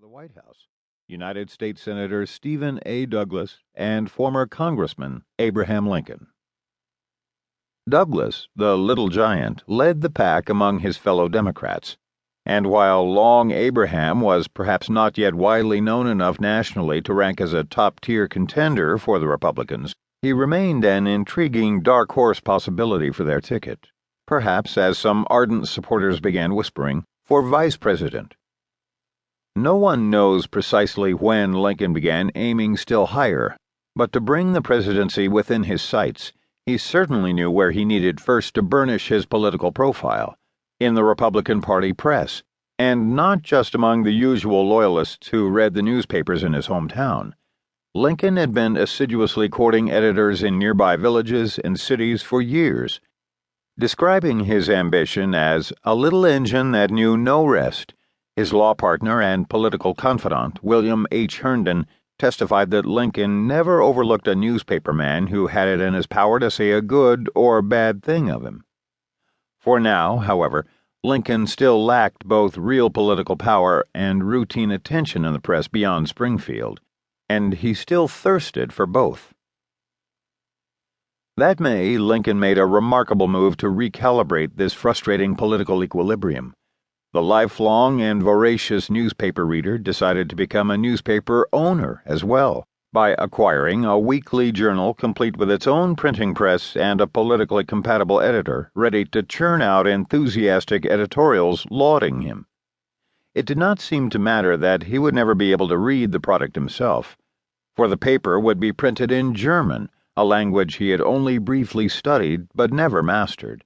the White House, United States Senator Stephen A. Douglas and former Congressman Abraham Lincoln. Douglas, the little giant, led the pack among his fellow Democrats, and while Long Abraham was perhaps not yet widely known enough nationally to rank as a top-tier contender for the Republicans, he remained an intriguing dark horse possibility for their ticket, perhaps, as some ardent supporters began whispering, for vice president. No one knows precisely when Lincoln began aiming still higher, but to bring the presidency within his sights, he certainly knew where he needed first to burnish his political profile, in the Republican Party press, and not just among the usual loyalists who read the newspapers in his hometown. Lincoln had been assiduously courting editors in nearby villages and cities for years, describing his ambition as a little engine that knew no rest. His law partner and political confidant, William H. Herndon, testified that Lincoln never overlooked a newspaper man who had it in his power to say a good or bad thing of him. For now, however, Lincoln still lacked both real political power and routine attention in the press beyond Springfield, and he still thirsted for both. That May, Lincoln made a remarkable move to recalibrate this frustrating political equilibrium. The lifelong and voracious newspaper reader decided to become a newspaper owner as well, by acquiring a weekly journal complete with its own printing press and a politically compatible editor ready to churn out enthusiastic editorials lauding him. It did not seem to matter that he would never be able to read the product himself, for the paper would be printed in German, a language he had only briefly studied but never mastered.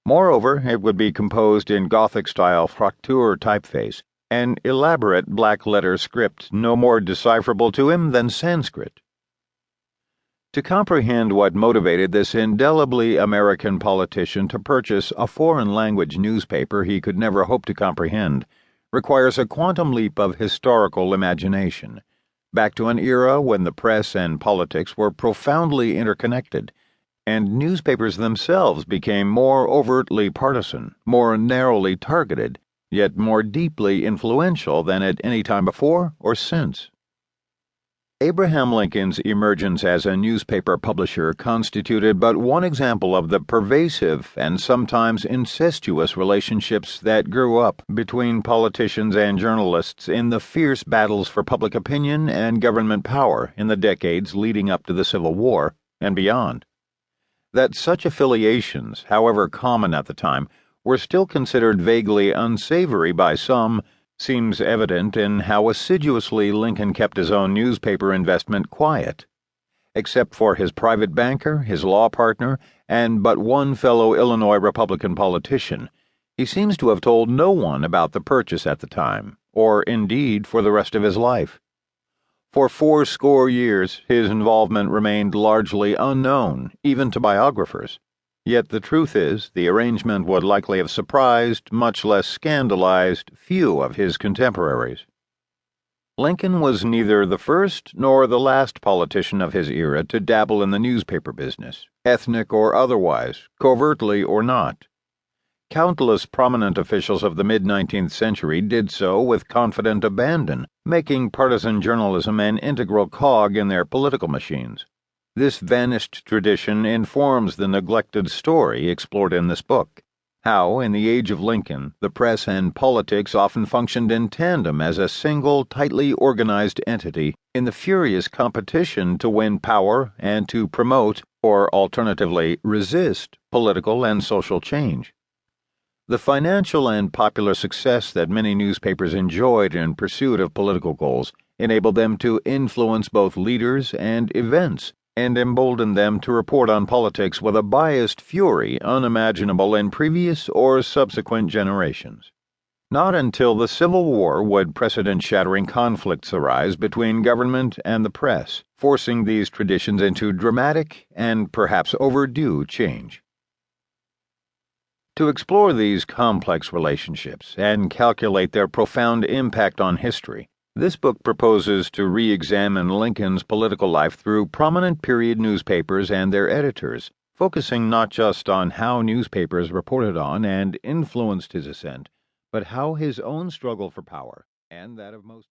Moreover, it would be composed in Gothic-style Fraktur typeface, an elaborate black-letter script no more decipherable to him than Sanskrit. To comprehend what motivated this indelibly American politician to purchase a foreign-language newspaper he could never hope to comprehend requires a quantum leap of historical imagination, back to an era when the press and politics were profoundly interconnected, and newspapers themselves became more overtly partisan, more narrowly targeted, yet more deeply influential than at any time before or since. Abraham Lincoln's emergence as a newspaper publisher constituted but one example of the pervasive and sometimes incestuous relationships that grew up between politicians and journalists in the fierce battles for public opinion and government power in the decades leading up to the Civil War and beyond. That such affiliations, however common at the time, were still considered vaguely unsavory by some seems evident in how assiduously Lincoln kept his own newspaper investment quiet. Except for his private banker, his law partner, and but one fellow Illinois Republican politician, he seems to have told no one about the purchase at the time, or indeed for the rest of his life. For 80 years, his involvement remained largely unknown, even to biographers. Yet the truth is, the arrangement would likely have surprised, much less scandalized, few of his contemporaries. Lincoln was neither the first nor the last politician of his era to dabble in the newspaper business, ethnic or otherwise, covertly or not. Countless prominent officials of the mid-19th century did so with confident abandon, making partisan journalism an integral cog in their political machines. This vanished tradition informs the neglected story explored in this book, how, in the age of Lincoln, the press and politics often functioned in tandem as a single, tightly organized entity in the furious competition to win power and to promote, or alternatively resist, political and social change. The financial and popular success that many newspapers enjoyed in pursuit of political goals enabled them to influence both leaders and events, and emboldened them to report on politics with a biased fury unimaginable in previous or subsequent generations. Not until the Civil War would precedent-shattering conflicts arise between government and the press, forcing these traditions into dramatic and perhaps overdue change. To explore these complex relationships and calculate their profound impact on history, this book proposes to re-examine Lincoln's political life through prominent period newspapers and their editors, focusing not just on how newspapers reported on and influenced his ascent, but how his own struggle for power, and that of most